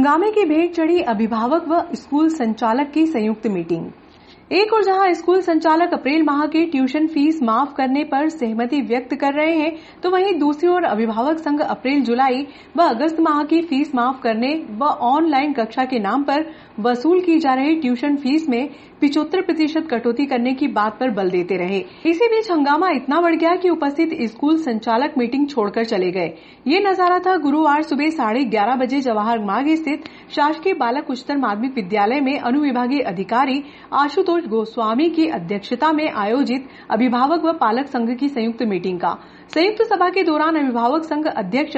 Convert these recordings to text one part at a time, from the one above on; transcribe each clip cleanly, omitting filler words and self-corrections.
हंगामे की भेंट चढ़ी अभिभावक व स्कूल संचालक की संयुक्त मीटिंग। एक और जहां स्कूल संचालक अप्रैल माह की ट्यूशन फीस माफ करने पर सहमति व्यक्त कर रहे हैं, तो वहीं दूसरी ओर अभिभावक संघ अप्रैल, जुलाई व अगस्त माह की फीस माफ करने व ऑनलाइन कक्षा के नाम पर वसूल की जा रही ट्यूशन फीस में 75% कटौती करने की बात पर बल देते रहे। इसी बीच हंगामा इतना बढ़ गया कि उपस्थित स्कूल संचालक मीटिंग छोड़कर चले गए। ये नजारा था गुरुवार सुबह 11:30 बजे जवाहर मार्ग स्थित शासकीय बालक उच्चतर माध्यमिक विद्यालय में अनुविभागीय अधिकारी आशुतोष गोस्वामी की अध्यक्षता में आयोजित अभिभावक व पालक संघ की संयुक्त मीटिंग का। संयुक्त सभा के दौरान अभिभावक संघ अध्यक्ष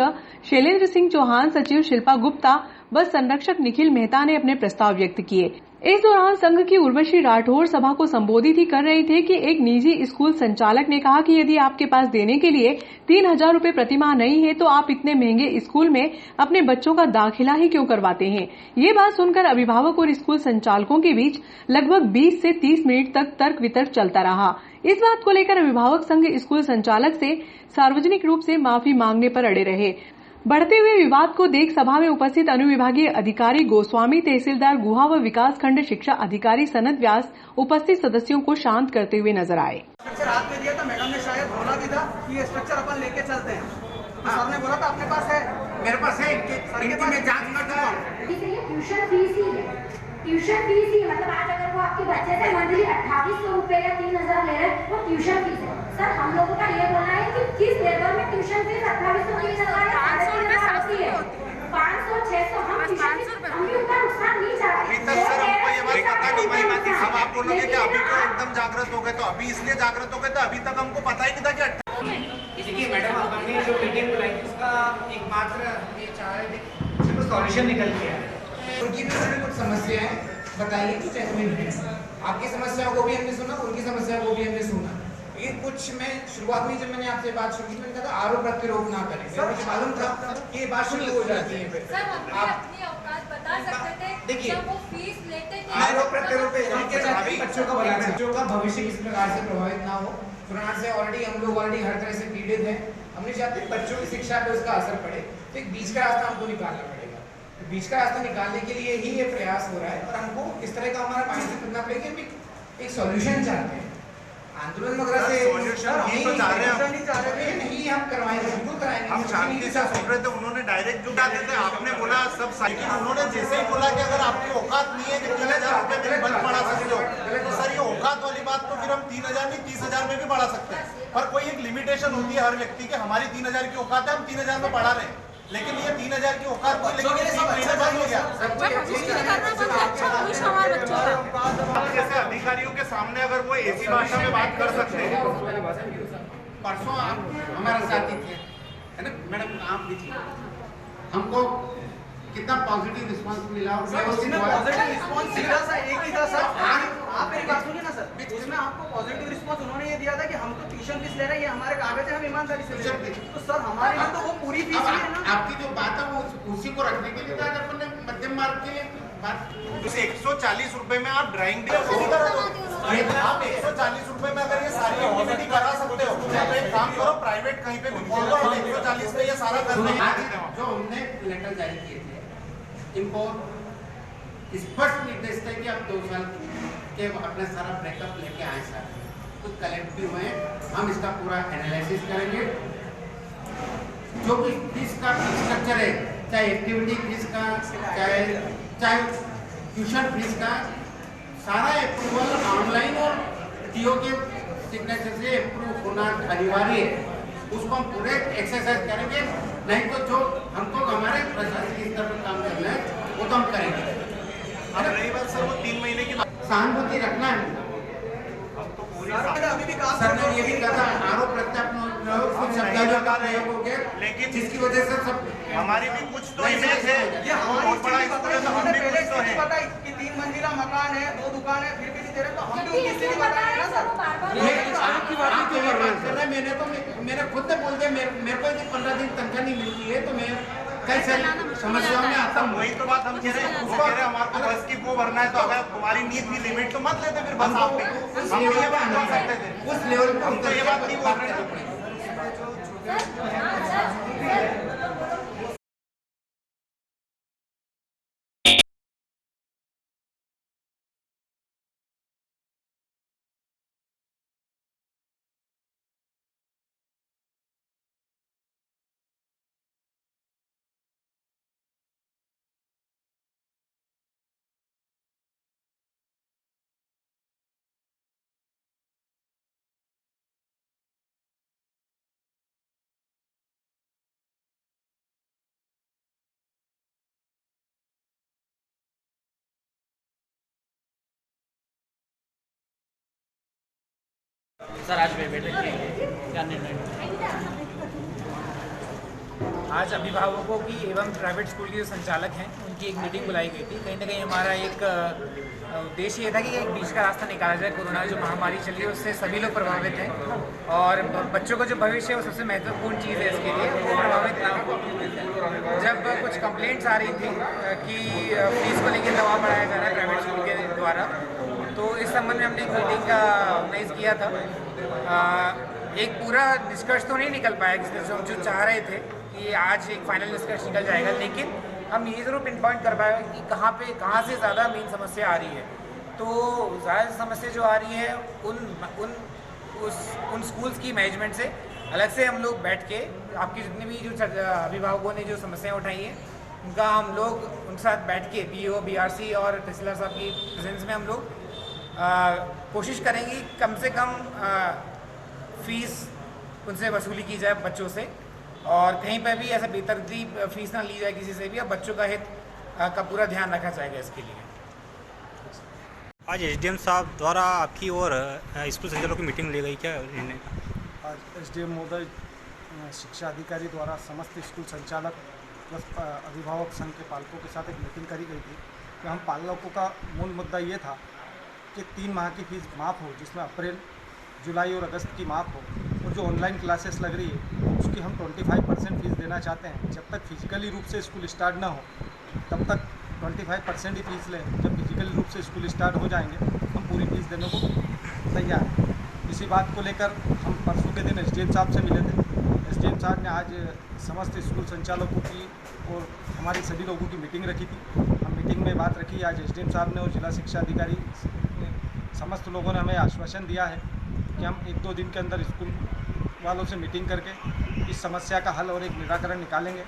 शैलेंद्र सिंह चौहान, सचिव शिल्पा गुप्ता व संरक्षक निखिल मेहता ने अपने प्रस्ताव व्यक्त किए। इस दौरान संघ की उर्वशी राठौर सभा को संबोधित ही कर रही थे कि एक निजी स्कूल संचालक ने कहा कि यदि आपके पास देने के लिए 3,000 रुपए प्रतिमाह नहीं है तो आप इतने महंगे स्कूल में अपने बच्चों का दाखिला ही क्यों करवाते हैं। ये बात सुनकर अभिभावक और स्कूल संचालकों के बीच लगभग 20 से 30 मिनट तक तर्क वितर्क चलता रहा। इस बात को लेकर अभिभावक संघ स्कूल संचालक से सार्वजनिक रूप से माफी मांगने पर अड़े रहे। बढ़ते हुए विवाद को देख सभा में उपस्थित अनुविभागीय अधिकारी गोस्वामी, तहसीलदार गुहा व विकास खंड शिक्षा अधिकारी सनत व्यास उपस्थित सदस्यों को शांत करते हुए नजर आए। स्ट्रक्चर हाथ में दिया था, मैडम ने शायद बोला भी था कि ये स्ट्रक्चर अपन लेके चलते हैं। तो सर ने बोला था आपके पास है, मेरे पास है, इनकी मैं जांच कर चुका हूं। ट्यूशन फीस ही है, ट्यूशन फीस ही मतलब आज अगर वो आपके बच्चे से मंथली 2800 रुपए या 3,000 ले रहे हैं वो ट्यूशन फीस है। सर हम लोगों का ये बोलना है कि किस लेवल में ट्यूशन फीस 2800 3,000 या 500 होती है, 500 600 हम भी उतना नुकसान नहीं चाहते। सर हमको ये बात पता नहीं भाई, हम आप बोलोगे कि अभी तो एकदम जागृत हो गए, तो अभी इसलिए जागृत हो गए तो अभी तक हमको पता ही नहीं था कि देखिए मैडम, हमने जो मीटिंग बुलाई थी उसका एकमात्र ये चाह रहे थे सिर्फ सॉल्यूशन निकल के आए। उनकी भी हमने कुछ समस्याएं बताई तो जेन्युइन है। आपकी समस्याओं को भी हमने सुना, उनकी समस्याओं को भी हमने सुना। ये कुछ मैं शुरुआत में जब मैंने आपसे बात शुरू की मैंने कहा था आरोप प्रत्यारोप ना करें। सर मुझे मालूम था कि ये बात शुरू हो जाती है। सर हम अपनी औकात बता सकते थे, देखिए जब वो फीस लेते थे। आरोप प्रत्यारोप बच्चों का भला, बच्चों का भविष्य किस प्रकार से प्रभावित ना हो। कोरोना से ऑलरेडी हम लोग हर तरह से पीड़ित हैं। हम नहीं चाहते बच्चों की शिक्षा पे उसका असर पड़े, तो एक बीच का रास्ता हमको निकालना पड़ेगा। बीच का रास्ता निकालने के लिए ही ये प्रयास हो रहा है और हमको इस तरह का हमारा माइंडसेट करना पड़ेगा कि एक सॉल्यूशन चाहते हैं। आंदोलन वगैरह से सॉल्यूशन नहीं तो चाह रहे हैं, नहीं हम करवाएंगे, बिल्कुल कराएंगे। हम शांति से सुन रहे थे, उन्होंने डायरेक्ट जुटाते थे, आपने बोला सब सही। उन्होंने जैसे ही बोला कि अगर आपकी औकात नहीं है कि 3,000 रुपए में बंद बढ़ा सकते हो, तो सर ये औकात वाली बात तो फिर हम 3,000 नहीं 30,000 में भी बढ़ा सकते हैं। पर कोई एक लिमिटेशन होती है हर व्यक्ति की। हमारी 3,000 की औकात है, हम 3,000 में बढ़ा रहे हैं, लेकिन ये 3,000 की औकात नहीं, लेकिन 3 महीने बंद हो गया। जैसे अधिकारियों के सामने अगर वो ऐसी भाषा में बात कर सकते हैं। परसों आप हमारे साथी थे, है ना मैडम, आप भी थी। हमको कितना पॉजिटिव रिस्पांस मिला। पॉजिटिव रिस्पांस सीधा सा एक ही था सर। आप मेरी बात सुनिए ना सर, इसमें आपको पॉजिटिव रिस्पांस उन्होंने ये दिया था कि हम तो ट्यूशन फीस ले रहे हैं, ये हमारे कागज है, हम ईमानदारी से ले रहे हैं। तो सर हमारे लिए तो वो पूरी फीस ही है ना। आपकी जो बात है वो उसी को रखने के लिए था। अगर मैंने मध्यम मार्ग के लिए बात, उसे 140 रुपए में आप ड्राइंग आप 140 रुपए में अगर ये सारी एक्टिविटी करा सकते हो तो एक काम करो, प्राइवेट कहीं पे खोल दो, 140 में ये सारा कर देंगे। जो हमने लेटर जारी किए थे इनको स्पष्ट निर्देश थे कि आप 2 साल के अपना सारा ब्रेकअप लेके आए सर, तो कलेक्ट भी हुए। हम इसका पूरा एनालिसिस करेंगे। जो भी फीस का स्ट्रक्चर है, चाहे एक्टिविटी फीस का, चाहे ट्यूशन फीस का, सारा अप्रूवल ऑनलाइन और टीओ के सिग्नेचर से अप्रूव होना अनिवार्य है। उसको हम पूरे एक्सरसाइज करेंगे। नहीं तो जो हमको हमारे प्रशासनिक स्तर पर काम करना है वो तो हम करेंगे। अब रही बात सर वो 3 महीने की सहानुभूति रखना है। अभी भी काम सर ने ये भी कहा आरोप प्रत्यारोप हो गया, लेकिन जिसकी वजह से सब हमारी भी कुछ तो इमेज है। ये बहुत बड़ा स्कूल है, तो हम भी कुछ तो है कि 3 मंजिला मकान है, 2 दुकान है, फिर भी नहीं दे रहे, तो हम भी उनकी स्थिति बताएंगे ना सर। आपकी बात कर रहे हैं। मैंने तो मेरे खुद ने बोल दिया मेरे को 15 दिन तनख्वाह नहीं मिलती है, तो मैं कई सारी समस्याओं में आता हूँ। वही तो बात हम कह रहे हैं, वो कह रहे हैं हमारे को बस की वो भरना है, तो अगर तुम्हारी नींद की लिमिट तो मत लेते फिर बस आप हम ये बात बोल सकते थे। उस लेवल पे हम तो ये बात नहीं बोल रहे थे। सर आज बैठक की क्या निर्णय? आज अभिभावकों की एवं प्राइवेट स्कूल के जो संचालक हैं उनकी एक मीटिंग बुलाई गई थी। कहीं ना कहीं हमारा एक उद्देश्य ये था कि एक बीच का रास्ता निकाला जाए। कोरोना जो महामारी चली है उससे सभी लोग प्रभावित हैं और बच्चों का जो भविष्य है वो सबसे महत्वपूर्ण चीज़ है इसके लिए, वो प्रभावित ना हो। जब कुछ कंप्लेंट्स आ रही थी कि फीस को लेकर दबाव बढ़ाया जा रहा है प्राइवेट स्कूल के द्वारा, तो इस संबंध में हमने एक मीटिंग का ऑर्गेनाइज किया था। एक पूरा निष्कर्ष तो नहीं निकल पाया जिससे हम जो चाह रहे थे कि आज एक फाइनल निष्कर्ष निकल जाएगा, लेकिन हम ये ज़रूर पिन पॉइंट कर पाए कि कहाँ से ज़्यादा मेन समस्या आ रही है। तो ज़्यादा समस्या जो आ रही है उन स्कूल्स की मैनेजमेंट से अलग से हम लोग बैठ के आपकी जितने भी जो अभिभावकों ने जो समस्याएं उठाई हैं उनका हम लोग उनके साथ बैठ के BO, BRC और तहसीलदार साहब की प्रेजेंस में हम लोग कोशिश करेंगे कम से कम फीस उनसे वसूली की जाए बच्चों से, और कहीं पर भी ऐसा बेतरतीब फीस ना ली जाए किसी से भी, और बच्चों का हित का पूरा ध्यान रखा जाएगा इसके लिए। आज SDM साहब द्वारा आपकी और स्कूल संचालकों की मीटिंग ली गई, क्या निर्णय? आज SDM महोदय शिक्षा अधिकारी द्वारा समस्त स्कूल संचालक प्लस अभिभावक संघ के पालकों के साथ एक मीटिंग करी गई थी कि हम पालकों का मूल मुद्दा ये था कि 3 माह की फीस माफ़ हो, जिसमें अप्रैल, जुलाई और अगस्त की माफ़ हो, और जो ऑनलाइन क्लासेस लग रही है उसकी हम 25% फीस देना चाहते हैं। जब तक फिजिकली रूप से स्कूल स्टार्ट ना हो तब तक 25% ही फीस लें। जब फिजिकली रूप से स्कूल स्टार्ट हो जाएंगे हम पूरी फीस देने को तैयार हैं। इसी बात को लेकर हम परसों के दिन SDM साहब से मिले थे। SDM साहब ने आज समस्त स्कूल संचालकों की और हमारी सभी लोगों की मीटिंग रखी थी। हम मीटिंग में बात रखी, आज SDM साहब ने और जिला शिक्षा अधिकारी ने समस्त लोगों ने हमें आश्वासन दिया है कि हम 1-2 दिन के अंदर स्कूल वालों से मीटिंग करके इस समस्या का हल और एक निराकरण निकालेंगे,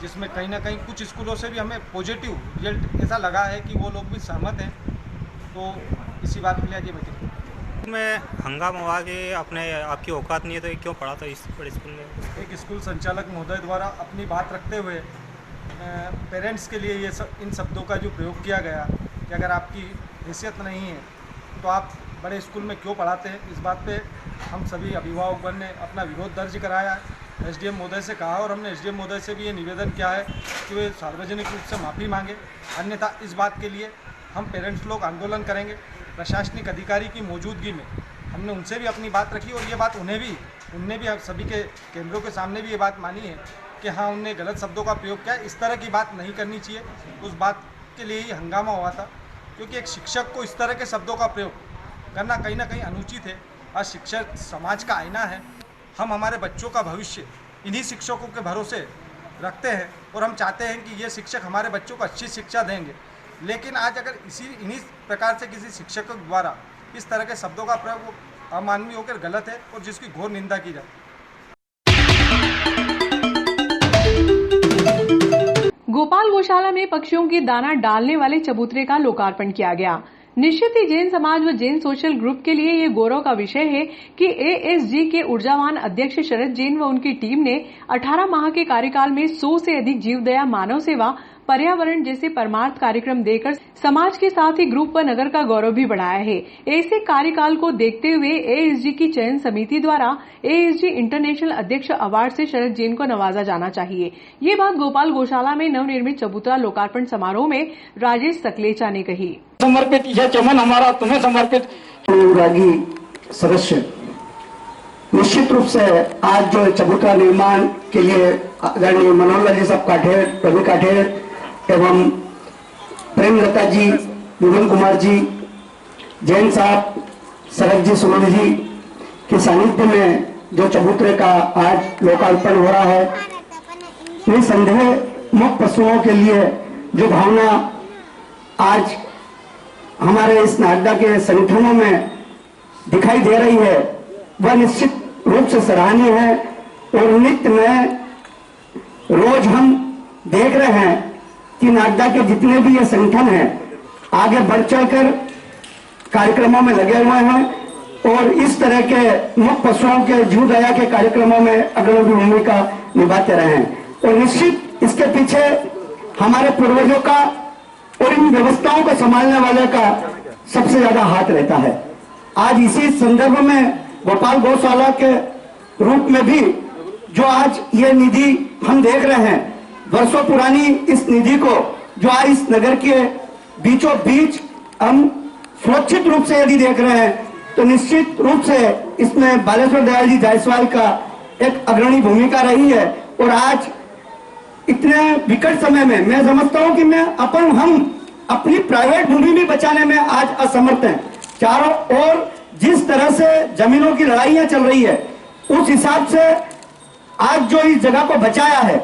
जिसमें कहीं ना कहीं कुछ स्कूलों से भी हमें पॉजिटिव रिजल्ट ऐसा लगा है कि वो लोग भी सहमत हैं। तो इसी बात के लिए आज ये मीटिंग में हंगामा हुआ कि आपकी औकात नहीं है, तो क्यों पढ़ा था इस बड़े स्कूल में? एक स्कूल संचालक महोदय द्वारा अपनी बात रखते हुए पेरेंट्स के लिए इन शब्दों का जो प्रयोग किया गया कि अगर आपकी हैसियत नहीं है तो आप बड़े स्कूल में क्यों पढ़ाते हैं, इस बात पे हम सभी अभिभावक ने अपना विरोध दर्ज कराया है। SDM महोदय से कहा और हमने SDM महोदय से भी ये निवेदन किया है कि वे सार्वजनिक रूप से माफ़ी मांगे, अन्यथा इस बात के लिए हम पेरेंट्स लोग आंदोलन करेंगे। प्रशासनिक अधिकारी की मौजूदगी में हमने उनसे भी अपनी बात रखी और ये बात उनने भी सभी के केंद्रों के सामने भी ये बात मानी है कि हाँ, उनने गलत शब्दों का प्रयोग किया। इस तरह की बात नहीं करनी चाहिए। उस बात के लिए ही हंगामा हुआ था, क्योंकि एक शिक्षक को इस तरह के शब्दों का प्रयोग करना कहीं ना कहीं अनुचित है। आज शिक्षक समाज का आईना है। हम हमारे बच्चों का भविष्य इन्हीं शिक्षकों के भरोसे रखते हैं और हम चाहते हैं कि ये शिक्षक हमारे बच्चों को अच्छी शिक्षा देंगे। लेकिन आज अगर इन्हीं प्रकार से किसी शिक्षक द्वारा इस तरह के शब्दों का प्रयोग अमानवीय होकर गलत है और जिसकी घोर निंदा की जाए। गोपाल गौशाला में पक्षियों की दाना डालने वाले चबूतरे का लोकार्पण किया गया। निश्चित ही जैन समाज व जैन सोशल ग्रुप के लिए ये गौरव का विषय है कि ASG के ऊर्जावान अध्यक्ष शरद जैन व उनकी टीम ने 18 माह के कार्यकाल में 100 से अधिक जीवदया, मानव सेवा, पर्यावरण जैसे परमार्थ कार्यक्रम देकर समाज के साथ ही ग्रुप व नगर का गौरव भी बढ़ाया है। ऐसे कार्यकाल को देखते हुए ASG की चयन समिति द्वारा ASG इंटरनेशनल अध्यक्ष अवार्ड से शरद जैन को नवाजा जाना चाहिए। ये बात गोपाल गौशाला में नवनिर्मित चबूतरा लोकार्पण समारोह में राजेश सकलेचा ने कही। समर्पित यह चमन हमारा तुम्हें समर्पित। अनुरागी सदस्य निश्चित रूप से आज जो चबूतरा निर्माण के लिए आदरणीय मनोहर जी साहब काठेर, प्रवीण काठेर एवं प्रेमलता जी, विमल कुमार जी, जैन साहब, शरद जी, सुमन जी के सानिध्य में जो चबूतरे का आज लोकार्पण हो रहा है, निसंदेह मुक्त पशुओं के लिए जो भावना आज हमारे इस नागदा के संगठनों में दिखाई दे रही है वह निश्चित रूप से सराहनीय है। और नित्य में रोज हम देख रहे हैं कि नागदा के जितने भी ये संगठन हैं आगे बढ़ चढ़कर कार्यक्रमों में लगे हुए हैं और इस तरह के मुक्त पशुओं के जीव दया के कार्यक्रमों में अग्रणी भूमिका निभाते रहे हैं। और निश्चित इसके पीछे हमारे पूर्वजों का और इन व्यवस्थाओं को संभालने वाले का सबसे ज्यादा हाथ रहता है। आज इसी संदर्भ में गोपाल गौशाला के रूप में भी जो आज ये निधि हम देख रहे हैं, वर्षों पुरानी इस निधि को जो आज इस नगर के बीचों बीच हम सुरक्षित रूप से यदि देख रहे हैं, तो निश्चित रूप से इसमें बालेश्वर दयाल जी जायसवाल का एक अग्रणी भूमिका रही है। और आज इतने विकट समय में मैं समझता हूं कि हम अपनी प्राइवेट भूमि भी बचाने में आज असमर्थ हैं। चारों ओर जिस तरह से जमीनों की लड़ाइयां चल रही है, उस हिसाब से आज जो इस जगह को बचाया है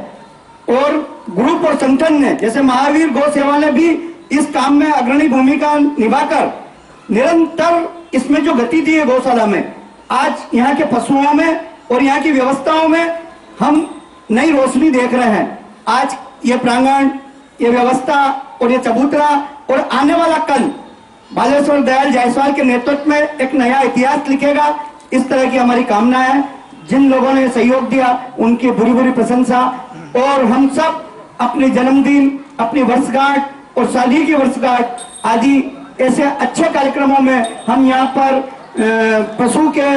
और ग्रुप और संगठन ने जैसे महावीर गौ सेवा ने भी इस काम में अग्रणी भूमिका निभाकर निरंतर इसमें जो गति दी है गौशाला में, आज यहाँ के पशुओं में और यहाँ की व्यवस्थाओं में हम नई रोशनी देख रहे हैं। आज ये प्रांगण, ये व्यवस्था और ये चबूतरा और आने वाला कल बालेश्वर दयाल जायसवाल के नेतृत्व में एक नया इतिहास लिखेगा। इस तरह की हमारी कामना है। जिन लोगों ने सहयोग दिया उनकी बुरी बुरी प्रशंसा, और हम सब अपने जन्मदिन, अपनी वर्षगांठ और शादी की वर्षगांठ आदि ऐसे अच्छे कार्यक्रमों में हम यहाँ पर पशु के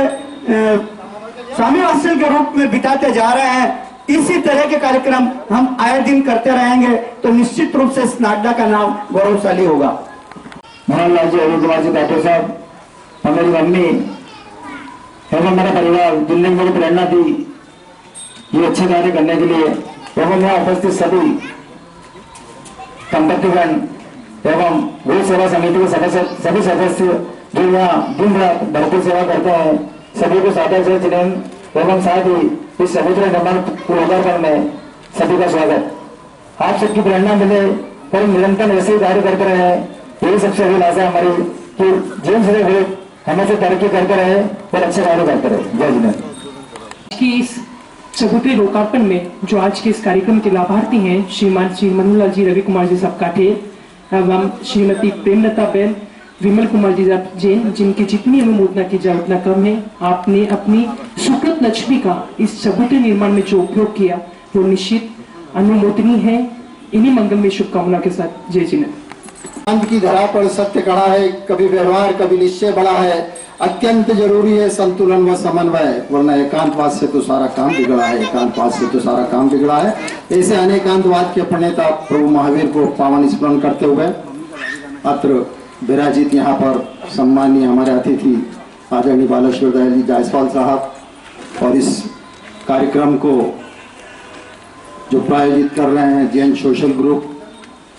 स्वामी वात्सल्य के रूप में बिताते जा रहे हैं। इसी तरह के कार्यक्रम हम आए दिन करते रहेंगे तो निश्चित रूप से स्नाडा का नाम गौरवशाली होगा। मनोहरलाल जी, अरुण कुमार जी डॉक्टर साहब और मेरी मम्मी एवं मेरा परिवार जिनने मुझे प्रेरणा दी ये अच्छे कार्य करने के लिए, एवं यहाँ उपस्थित सभी संपत्तिगण एवं गौ सेवा समिति के सभी सदस्य जो यहाँ दिन रात भरपूर सेवा करते हैं, सभी को सादर से चिन्हन एवं साथ ही इस समुद्र निर्माण पुरस्कार में सभी का स्वागत। आप सबकी प्रेरणा मिले पर निरंतर ऐसे ही कार्य करते रहे, यही सबसे अभिलाषा है हमारी कि जीवन से हुए हमेशा तरक्की करते रहे और अच्छे कार्य करते रहे। जय जिनेन्द्र। कि इस चबूतरे लोकार्पण में जो आज के इस कार्यक्रम के लाभार्थी हैं श्रीमान श्री मनोहरलाल जी, रवि कुमार जी सब काठेर एवं श्रीमती प्रेमलता बेन, विमल कुमार जी जैन, जिनकी जितनी अनुमोदना की जाए उतना कम है। आपने अपनी सुकृत लक्ष्मी का इस चबूतरे निर्माण में जो उपयोग किया वो निश्चित अनुमोदनीय है। इन्हीं मंगलमय शुभकामना के साथ जय जिनेन्द्र। अंत की धरा पर सत्य खड़ा है, कभी व्यवहार कभी निश्चय बड़ा है, अत्यंत जरूरी है संतुलन व समन्वय, वरना एकांतवाद से तो सारा काम बिगड़ा है, एकांतवाद से तो सारा काम बिगड़ा है। ऐसे अनेकांतवाद के प्रणेता प्रभु महावीर को पावन स्मरण करते हुए अत्र विराजित यहाँ पर सम्मानीय हमारे अतिथि आदरणीय बालेश्वर दयाल जी जायसवाल साहब और इस कार्यक्रम को जो प्रायोजित कर रहे हैं जैन सोशल ग्रुप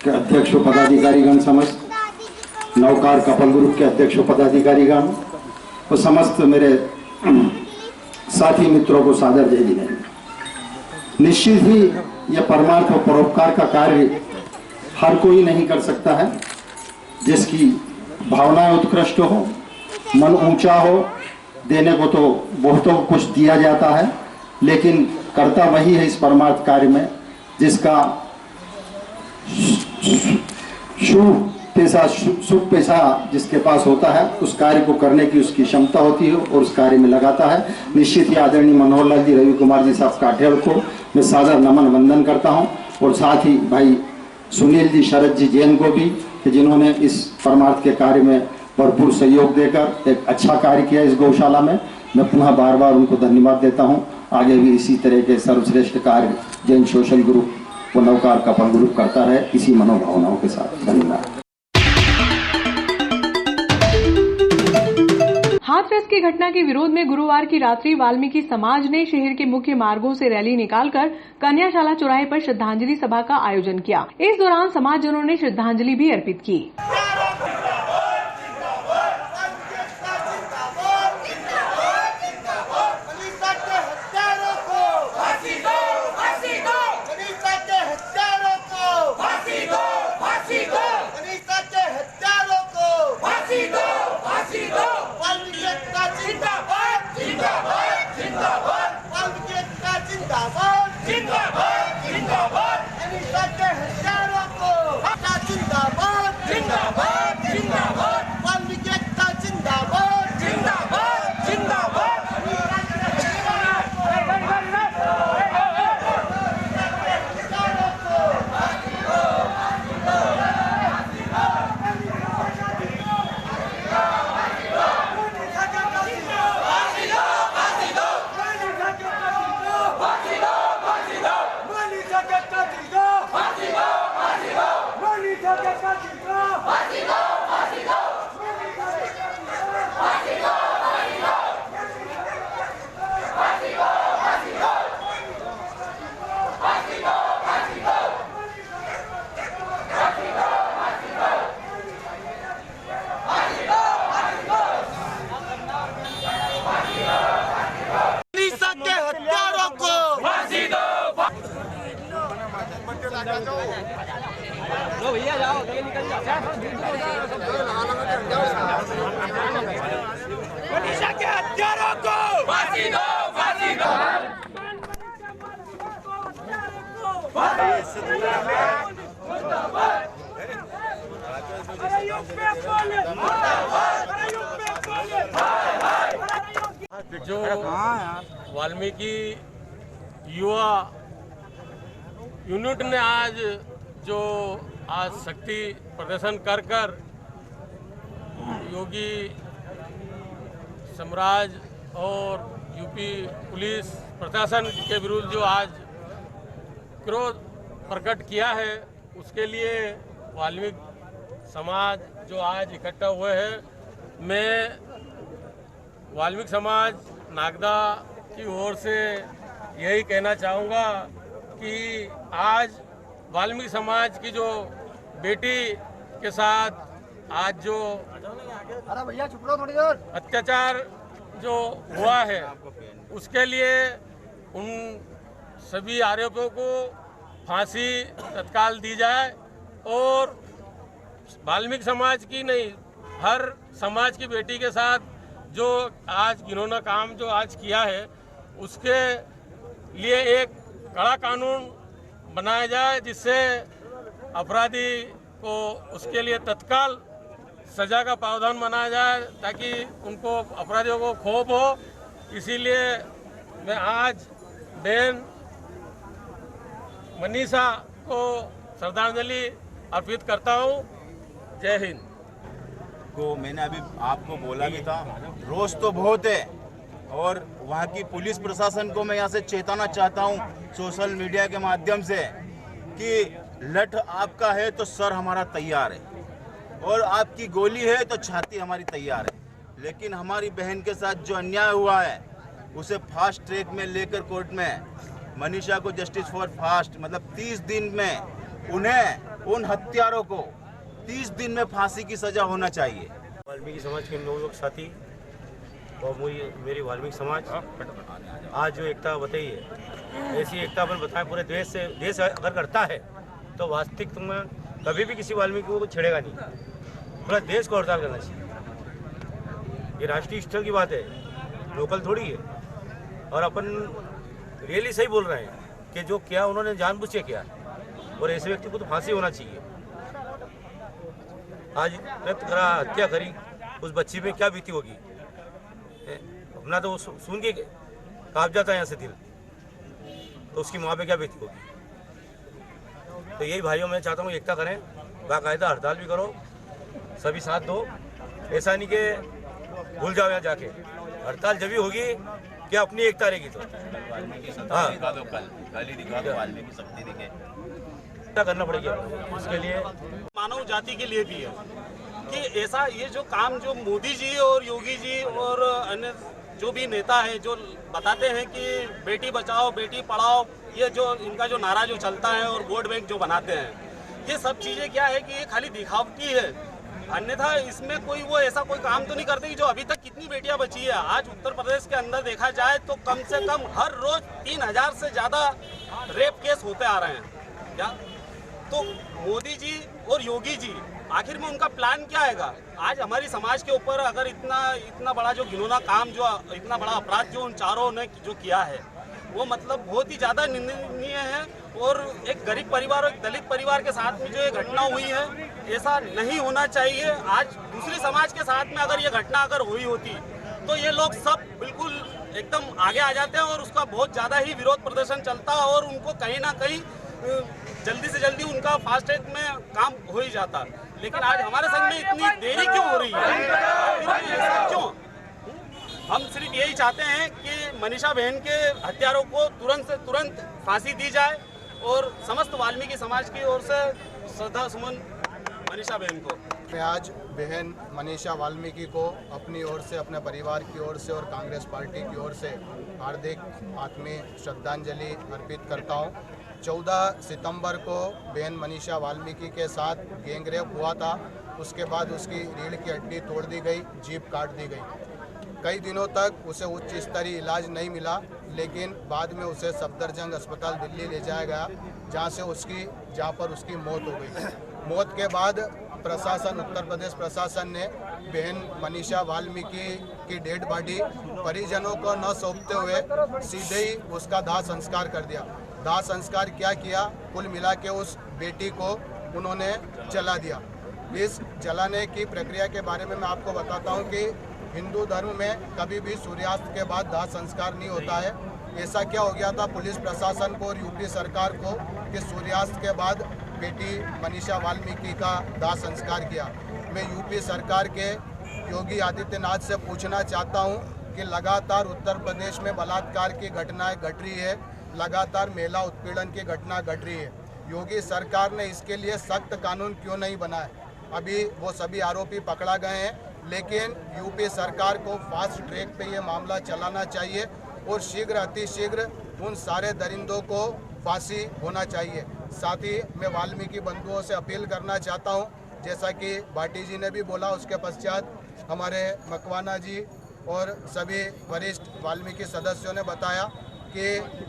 के अध्यक्ष पदाधिकारीगण, समस्त नवकार कपल ग्रुप के अध्यक्ष पदाधिकारीगण और समस्त मेरे साथी मित्रों को सादर जय जिनेन्द्र। निश्चित ही यह परमार्थ और परोपकार का कार्य हर कोई नहीं कर सकता है। जिसकी भावनाएं उत्कृष्ट हो, मन ऊंचा हो, देने को तो बहुतों को कुछ दिया जाता है, लेकिन करता वही है इस परमार्थ कार्य में जिसका शुभ पैसा जिसके पास होता है, उस कार्य को करने की उसकी क्षमता होती है और उस कार्य में लगाता है। निश्चित ही आदरणीय मनोहरलाल जी, रवि कुमार जी साहब काठेड़ को मैं सादर नमन वंदन करता हूं और साथ ही भाई सुनील जी, शरद जी जैन को भी, जिन्होंने इस परमार्थ के कार्य में भरपूर सहयोग देकर एक अच्छा कार्य किया इस गौशाला में। मैं पुनः बार बार उनको धन्यवाद देता हूं। आगे भी इसी तरह के सर्वश्रेष्ठ कार्य जैन सोशल ग्रुप व नवकार कपल ग्रुप करता रहे, इसी मनोभावनाओं के साथ। धन्यवाद। हाथरस की घटना के विरोध में गुरुवार की रात्रि वाल्मीकि समाज ने शहर के मुख्य मार्गों से रैली निकालकर कन्याशाला चौराहे पर श्रद्धांजलि सभा का आयोजन किया। इस दौरान समाजजनों ने श्रद्धांजलि भी अर्पित की। लो भैया जाओ, ये निकल जाओ। मनीषा के हत्यारों को फांसी दो, फांसी दो। जो वाल्मीकि युवा यूनिट ने आज शक्ति प्रदर्शन कर योगी साम्राज्य और यूपी पुलिस प्रशासन के विरुद्ध जो आज क्रोध प्रकट किया है, उसके लिए वाल्मीकि समाज जो आज इकट्ठा हुए हैं, मैं वाल्मीकि समाज नागदा की ओर से यही कहना चाहूँगा कि आज वाल्मीकि समाज की जो बेटी के साथ आज जो अत्याचार जो हुआ है, उसके लिए उन सभी आरोपियों को फांसी तत्काल दी जाए और वाल्मीकि समाज की नहीं, हर समाज की बेटी के साथ जो आज इन्होंने काम जो आज किया है, उसके लिए एक कड़ा कानून बनाया जाए, जिससे अपराधी को उसके लिए तत्काल सजा का प्रावधान बनाया जाए, ताकि उनको अपराधियों को खौफ हो। इसीलिए मैं आज बहन मनीषा को श्रद्धांजलि अर्पित करता हूँ। जय हिंद। को मैंने अभी आपको बोला भी था, रोष तो बहुत है और वहाँ की पुलिस प्रशासन को मैं यहाँ से चेताना चाहता हूँ सोशल मीडिया के माध्यम से कि लठ आपका है तो सर हमारा तैयार है, और आपकी गोली है तो छाती हमारी तैयार है। लेकिन हमारी बहन के साथ जो अन्याय हुआ है, उसे फास्ट ट्रैक में लेकर कोर्ट में मनीषा को जस्टिस फॉर फास्ट, मतलब 30 दिन में उन्हें, उन हत्यारों को 30 दिन में फांसी की सजा होना चाहिए। वाल्मीकि समाज के लोग साथी और मेरी वाल्मीकि समाज आज जो एकता बताई है, ऐसी एकता अपन बताएं पूरे देश से। देश अगर करता है तो वास्तविक में कभी भी किसी वाल्मीकि को छेड़ेगा नहीं, पूरा देश को हड़ताल करना चाहिए। ये राष्ट्रीय स्तर की बात है, लोकल थोड़ी है। और अपन रियली सही बोल रहे हैं कि जो किया उन्होंने जानबूझ के किया, और ऐसे व्यक्ति को तो फांसी होना चाहिए। आज व्यक्त करा, हत्या करी, उस बच्ची में क्या बीती होगी, अपना तो सुन के कांप जाता है यहाँ से दिल, तो उसकी माँ पे क्या बीती होगी। तो यही भाइयों मैं चाहता हूँ एकता करें, बाकायदा हड़ताल भी करो, सभी साथ दो। ऐसा नहीं कि भूल जाओ यहाँ जाके, हड़ताल जब भी होगी क्या अपनी एकता रहेगी तो हाँ करना पड़ेगा। उसके लिए मानव जाति के लिए भी है कि ऐसा ये जो काम जो मोदी जी और योगी जी और अन्य जो भी नेता है जो बताते हैं कि बेटी बचाओ बेटी पढ़ाओ, ये जो इनका जो नारा जो चलता है और वोट बैंक जो बनाते हैं, ये सब चीज़ें क्या है कि ये खाली दिखावटी है। अन्यथा इसमें कोई वो ऐसा कोई काम तो नहीं करते कि जो अभी तक कितनी बेटियां बची है। आज उत्तर प्रदेश के अंदर देखा जाए तो कम से कम हर रोज 3000 से ज़्यादा रेप केस होते आ रहे हैं क्या। तो मोदी जी और योगी जी आखिर में उनका प्लान क्या आएगा। आज हमारी समाज के ऊपर अगर इतना बड़ा जो घिनौना काम, जो इतना बड़ा अपराध जो उन चारों ने जो किया है, वो मतलब बहुत ही ज़्यादा निंदनीय है। और एक गरीब परिवार और एक दलित परिवार के साथ में जो ये घटना हुई है, ऐसा नहीं होना चाहिए। आज दूसरी समाज के साथ में अगर ये घटना अगर हुई होती तो ये लोग सब बिल्कुल एकदम आगे आ जाते हैं और उसका बहुत ज़्यादा ही विरोध प्रदर्शन चलता और उनको कहीं ना कहीं जल्दी से जल्दी उनका फास्ट ट्रैक में काम हो ही जाता। लेकिन आज हमारे संग में इतनी देरी क्यों हो रही है, ऐसा क्यों। हम सिर्फ यही चाहते हैं कि मनीषा बहन के हत्यारों को तुरंत से तुरंत फांसी दी जाए और समस्त वाल्मीकि समाज की ओर से श्रद्धा सुमन मनीषा बहन को। मैं आज बहन मनीषा वाल्मीकि को अपनी ओर से, अपने परिवार की ओर से और कांग्रेस पार्टी की ओर से हार्दिक आत्मीय श्रद्धांजलि अर्पित करता हूँ। 14 सितंबर को बहन मनीषा वाल्मीकि के साथ गैंगरेप हुआ था। उसके बाद उसकी रीढ़ की हड्डी तोड़ दी गई, जीभ काट दी गई। कई दिनों तक उसे उच्च स्तरीय इलाज नहीं मिला, लेकिन बाद में उसे सफदरजंग अस्पताल दिल्ली ले जाया गया, जहाँ पर उसकी मौत हो गई। मौत के बाद प्रशासन, उत्तर प्रदेश प्रशासन ने बहन मनीषा वाल्मीकि की डेड बॉडी परिजनों को न सौंपते हुए सीधे ही उसका दाह संस्कार कर दिया। दाह संस्कार क्या किया, कुल मिला के उस बेटी को उन्होंने जला दिया। इस जलाने की प्रक्रिया के बारे में मैं आपको बताता हूं कि हिंदू धर्म में कभी भी सूर्यास्त के बाद दाह संस्कार नहीं होता है। ऐसा क्या हो गया था पुलिस प्रशासन को और यूपी सरकार को कि सूर्यास्त के बाद बेटी मनीषा वाल्मीकि का दाह संस्कार किया। मैं यूपी सरकार के योगी आदित्यनाथ से पूछना चाहता हूं कि लगातार उत्तर प्रदेश में बलात्कार की घटनाएं घट रही है, लगातार महिला उत्पीड़न की घटना घट रही है। योगी सरकार ने इसके लिए सख्त कानून क्यों नहीं बनाए? अभी वो सभी आरोपी पकड़ा गए हैं, लेकिन यूपी सरकार को फास्ट ट्रैक पे ये मामला चलाना चाहिए और शीघ्र अतिशीघ्र उन सारे दरिंदों को फांसी होना चाहिए। साथ ही मैं वाल्मीकि बंधुओं से अपील करना चाहता हूं, जैसा कि भाटी जी ने भी बोला, उसके पश्चात हमारे मकवाना जी और सभी वरिष्ठ वाल्मीकि सदस्यों ने बताया कि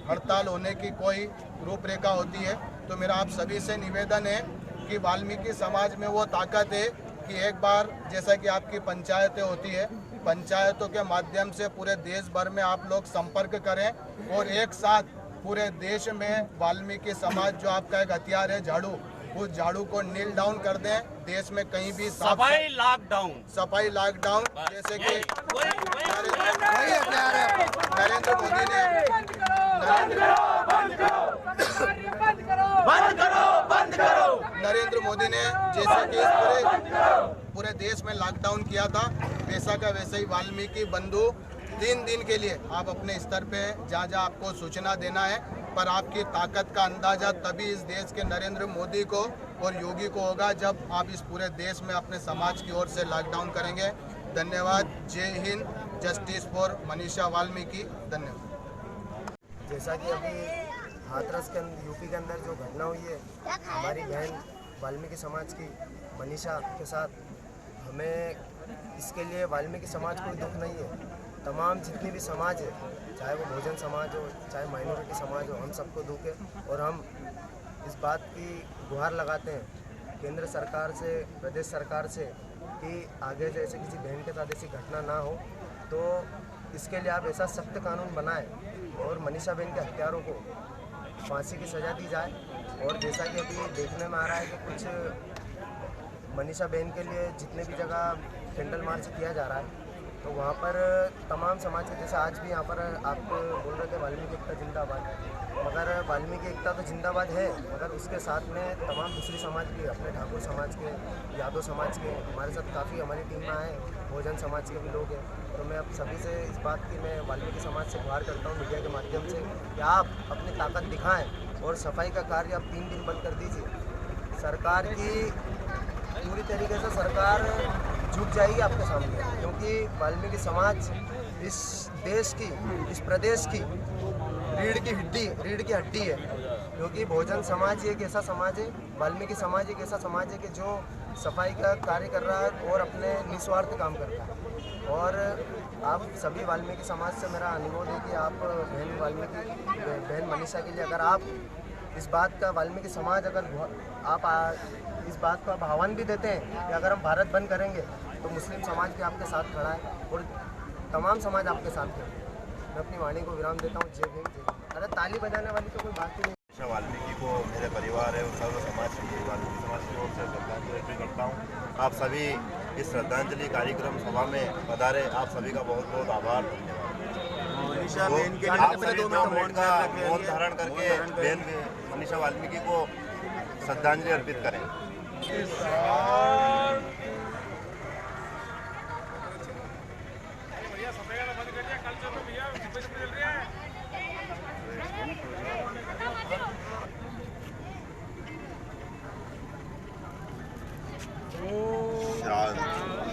हड़ताल होने की कोई रूपरेखा होती है। तो मेरा आप सभी से निवेदन है कि वाल्मीकि समाज में वो ताकत है कि एक बार जैसा कि आपकी पंचायतें होती है, पंचायतों के माध्यम से पूरे देश भर में आप लोग संपर्क करें और एक साथ पूरे देश में वाल्मीकि समाज जो आपका एक हथियार है झाड़ू, उस झाड़ू को नील डाउन कर दें। देश में कहीं भी सफाई लॉकडाउन जैसे कि नरेंद्र मोदी ने जैसे कि पूरे देश में लॉकडाउन किया था, वैसा का वैसे ही वाल्मीकि बंधु 3 दिन के लिए आप अपने स्तर पे जहाँ जहाँ आपको सूचना देना है, पर आपकी ताकत का अंदाजा तभी इस देश के नरेंद्र मोदी को और योगी को होगा जब आप इस पूरे देश में अपने समाज की ओर से लॉकडाउन करेंगे। धन्यवाद। जय हिंद। Justice for Manisha Valmiki. धन्यवाद। जैसा कि अभी हाथरस के यूपी के अंदर जो घटना हुई है हमारी बहन वाल्मीकि समाज की मनीषा के साथ, हमें इसके लिए वाल्मीकि समाज को दुख नहीं है। तमाम जितनी भी समाज है, चाहे वो बहुजन समाज हो, चाहे माइनॉरिटी समाज हो, हम सबको दुख है और हम इस बात की गुहार लगाते हैं केंद्र सरकार से, प्रदेश सरकार से कि आगे से ऐसे किसी बहन के साथ ऐसी घटना ना हो। तो इसके लिए आप ऐसा सख्त कानून बनाएं और मनीषा बहन के हत्यारों को फांसी की सज़ा दी जाए। और जैसा कि अभी देखने में आ रहा है कि कुछ मनीषा बहन के लिए जितने भी जगह कैंडल मार्च किया जा रहा है, तो वहाँ पर तमाम समाज के, जैसे आज भी यहाँ पर आप बोल रहे थे वाल्मीकि एकता जिंदाबाद, मगर वाल्मीकि एकता तो जिंदाबाद है, मगर उसके साथ में तमाम दूसरी समाज भी, अपने ठाकुर समाज के, यादव समाज के, हमारे साथ काफ़ी हमारी टीम में आए बहुजन समाज के भी लोग हैं। तो मैं अब सभी से इस बात की मैं वाल्मीकि समाज से गुहार करता हूँ मीडिया के माध्यम से कि आप अपनी ताकत दिखाएँ और सफाई का कार्य आप 3 दिन बंद कर दीजिए। सरकार की पूरी तरीके से सरकार झुक जाएगी आपके सामने, क्योंकि वाल्मीकि समाज इस देश की, इस प्रदेश की रीढ़ की हड्डी है। क्योंकि बहुजन समाज एक ऐसा समाज है, वाल्मीकि समाज एक ऐसा समाज है कि जो सफाई का कार्य कर रहा है और अपने निस्वार्थ काम करता है। और आप सभी वाल्मीकि समाज से मेरा अनुरोध है कि आप बहन मनीषा के लिए अगर आप इस बात का, वाल्मीकि समाज अगर आप इस बात का आह्वान भी देते हैं कि अगर हम भारत बंद करेंगे तो मुस्लिम समाज भी आपके साथ खड़ा है और तमाम समाज आपके साथ है। मैं अपनी वाणी को विराम देता हूँ। जय भीम, जय हिंद। अरे ताली बजाने वाली तो कोई बात ही नहीं। वाल्मीकि को मेरे परिवार है, सर्व समाज की वाल्मीकि समाज की ओर से श्रद्धांजलि अर्पित करता हूँ। आप सभी इस श्रद्धांजलि कार्यक्रम सभा में पधारे, आप सभी का बहुत बहुत आभार, धन्यवाद। आप सभी 2 मिनट का मौन धारण करके बहन मनीषा वाल्मीकि को श्रद्धांजलि अर्पित करें।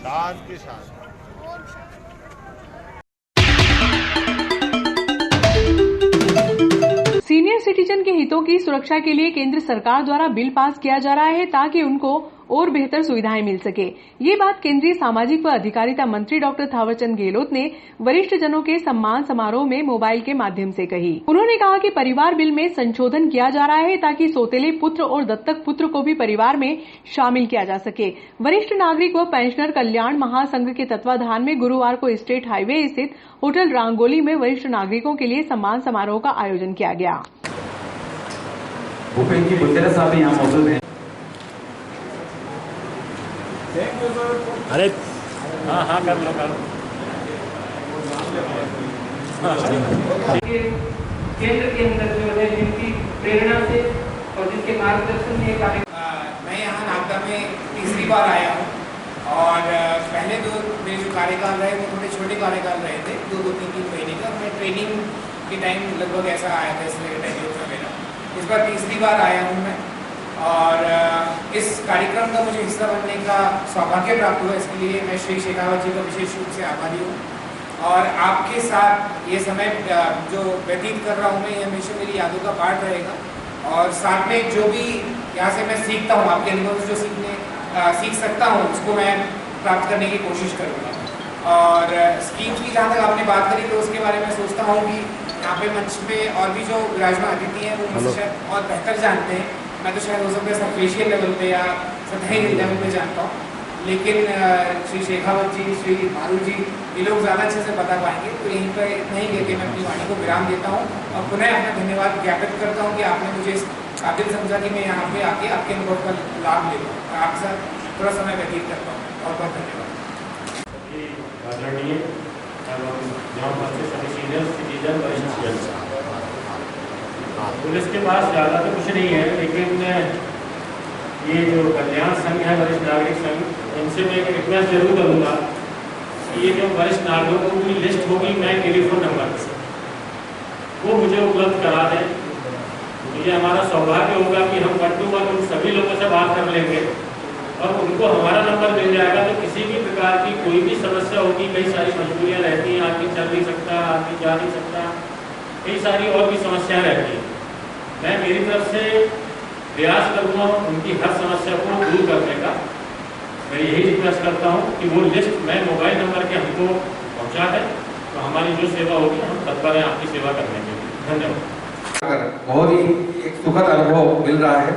शांति की शांति। सीनियर सिटीजन के हितों की सुरक्षा के लिए केंद्र सरकार द्वारा बिल पास किया जा रहा है ताकि उनको और बेहतर सुविधाएं मिल सके। ये बात केंद्रीय सामाजिक व अधिकारिता मंत्री डॉक्टर थावरचंद गहलोत ने वरिष्ठ जनों के सम्मान समारोह में मोबाइल के माध्यम से कही। उन्होंने कहा कि परिवार बिल में संशोधन किया जा रहा है ताकि सौतेले पुत्र और दत्तक पुत्र को भी परिवार में शामिल किया जा सके। वरिष्ठ नागरिक व पेंशनर कल्याण महासंघ के तत्वाधान में गुरुवार को स्टेट हाईवे स्थित होटल रांगोली में वरिष्ठ नागरिकों के लिए सम्मान समारोह का आयोजन किया गया। भूपेंद्र जी बुंदेला साहब भी यहाँ मौजूद हैं। अरे हाँ कर लो केंद्र के अंदर जो है जिनकी प्रेरणा से और जिनके मार्गदर्शन में मैं यहाँ नागदा में तीसरी बार आया हूँ और पहले तो मेरे जो कार्यकाल रहे वो थोड़े छोटे कार्यकाल रहे थे, 2-3 महीने का। मैं ट्रेनिंग के टाइम लगभग ऐसा आया था, इसलिए टाइम था मेरा। इस बार तीसरी बार आया हूँ मैं और इस कार्यक्रम का मुझे हिस्सा बनने का सौभाग्य प्राप्त हुआ। इसके लिए मैं श्री शेखावत जी का विशेष रूप से आभारी हूँ और आपके साथ ये समय जो व्यतीत कर रहा हूँ मैं, ये हमेशा मेरी यादों का पार्ट रहेगा। और साथ में जो भी यहाँ से मैं सीखता हूँ, आपके अनुभव से जो सीख सकता हूँ, उसको मैं प्राप्त करने की कोशिश करूँगा। और स्कीम्स की जहाँ तक आपने बात करी तो उसके बारे में सोचता हूँ कि यहाँ पे मंच पे और भी जो विराजमान अतिथि हैं वो मुझसे शायद और बेहतर जानते हैं। मैं तो शायद हो सकता है सरफेशियल लेवल पे या सतही लेवल पे जानता हूँ, लेकिन श्री शेखावत जी, श्री मारू जी, ये लोग ज़्यादा अच्छे से बता पाएंगे। तो यहीं पर इतना ही लेके मैं अपनी वाणी को विराम देता हूँ और पुनः अपना धन्यवाद ज्ञापित करता हूँ कि आपने मुझे इस काबिल समझा कि मैं यहाँ पे आके आपके अनुभव का लाभ ले लूँ और आपके साथ थोड़ा समय व्यतीत कर पाऊँ। बहुत बहुत धन्यवाद। आदरणीय सीनियर सिटीजन वरिष्ठ पुलिस के पास ज़्यादा तो कुछ नहीं है, लेकिन ये जो कल्याण संघ है, वरिष्ठ नागरिक संघ, उनसे मैं एक रिक्वेस्ट जरूर करूँगा कि ये जो वरिष्ठ नागरिकों की लिस्ट होगी, मैं टेलीफोन नंबर वो मुझे उपलब्ध करा दें। तो ये हमारा सौभाग्य होगा कि हम 1 to 1 उन सभी लोगों से बात कर लेंगे और उनको हमारा नंबर मिल जाएगा। तो किसी भी प्रकार की कोई भी समस्या होगी, कई सारी मजबूरियाँ रहती हैं, आदमी चल नहीं सकता, आदमी जा नहीं सकता, कई सारी और भी समस्याएं रहती हैं। मैं मेरी तरफ से प्रयास करूँगा उनकी हर समस्या को दूर करने का। मैं यही रिक्वेस्ट करता हूँ कि वो लिस्ट मैं मोबाइल नंबर के हमको पहुँचा है, तो हमारी जो सेवा होगी हम तत्पर हैं आपकी सेवा करने के लिए। धन्यवाद। बहुत ही एक सुखद अनुभव मिल रहा है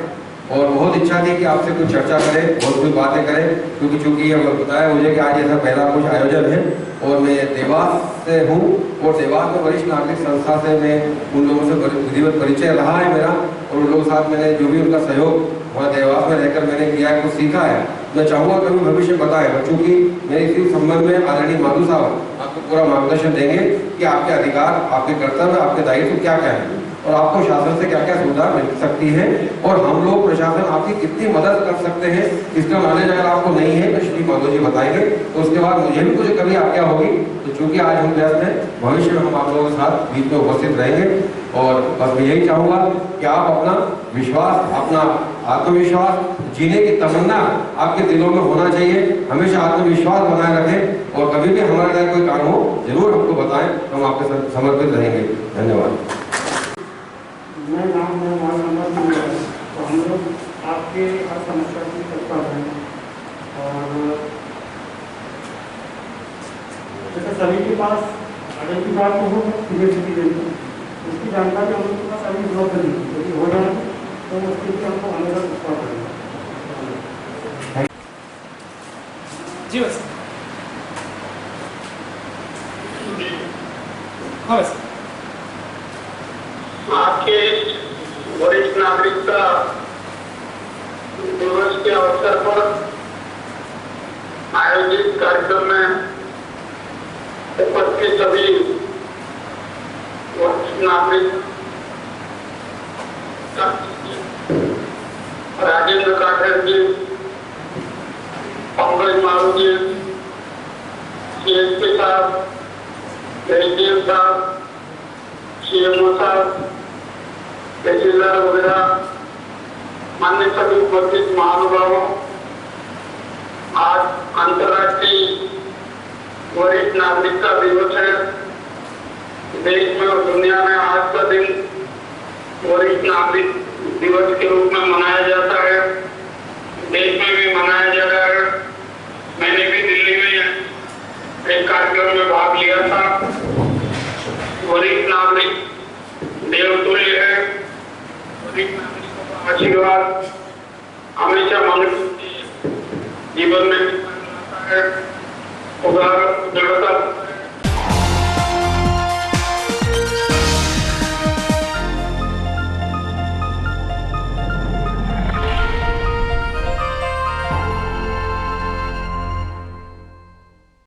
और बहुत इच्छा थी कि आपसे कुछ चर्चा करें और कुछ बातें करें, क्योंकि चूंकि ये बताया मुझे कि आज ऐसा पहला कुछ आयोजन है और मैं देवास से हूँ और देवास में वरिष्ठ नागरिक संस्था से मैं उन लोगों से विधिवत परिचय रहा है मेरा, और उन लोगों के साथ मैंने जो भी उनका सहयोग वहाँ देवास में रहकर मैंने किया है, कुछ सीखा है। मैं चाहूँगा कि भविष्य में बताएं, चूँकि मेरे इसी संबंध में आदरणीय माधु साहब आपको पूरा मार्गदर्शन देंगे कि आपके अधिकार, आपके कर्तव्य, आपके दायित्व क्या क्या है और आपको शासन से क्या क्या सुविधा मिल सकती है और हम लोग प्रशासन आपकी कितनी मदद कर सकते हैं, इसका नॉलेज अगर आपको नहीं है तो श्री माधव जी बताएंगे। तो उसके बाद मुझे भी कुछ कभी आज्ञा होगी, तो चूंकि आज हम व्यस्त हैं, भविष्य में हम आप लोगों के साथ बीच में उपस्थित रहेंगे। और बस मैं यही चाहूँगा कि आप अपना विश्वास, अपना आत्मविश्वास, जीने की तमन्ना आपके दिलों में होना चाहिए। हमेशा आत्मविश्वास बनाए रखें और कभी भी हमारे लिए कोई काम हो जरूर हमको बताएं, हम आपके साथ समर्पित रहेंगे। धन्यवाद। मैं नाम में मोबाइल नंबर मिल है, तो हम लोग आपके हर समस्या की तत्पर हैं और जैसे सभी के पास आइडेंटिटी कार्ड तो हो सीनियर सिटीजन, उसकी जानकारी हम लोग के पास अभी उपलब्ध नहीं, यदि हो जाए तो उसके लिए हमको आने का तत्पर करेंगे। जी बस हाँ बस आपके वरिष्ठ नागरिकता दिवस के अवसर पर आयोजित कार्यक्रम में उपस्थित सभी वरिष्ठ नागरिक राजेंद्र काठर जी, पंकज मारू जी, CSP साहब, एसडीएम साहब, CMO साहब, तहसीलदार वगैरह, मान्य सभी उपस्थित महानुभावों, आज अंतर्राष्ट्रीय वरिष्ठ नागरिकता दिवस है। देश में और दुनिया में आज का दिन वरिष्ठ नागरिक दिवस के रूप में मनाया जाता है। देश में भी मनाया जा रहा है। मैंने भी दिल्ली में एक कार्यक्रम में भाग लिया था। वरिष्ठ नागरिक देवतुल्य है, वरिष्ठ नागरिकों का आशीर्वाद हमेशा मनुष्य के जीवन में है। उदारता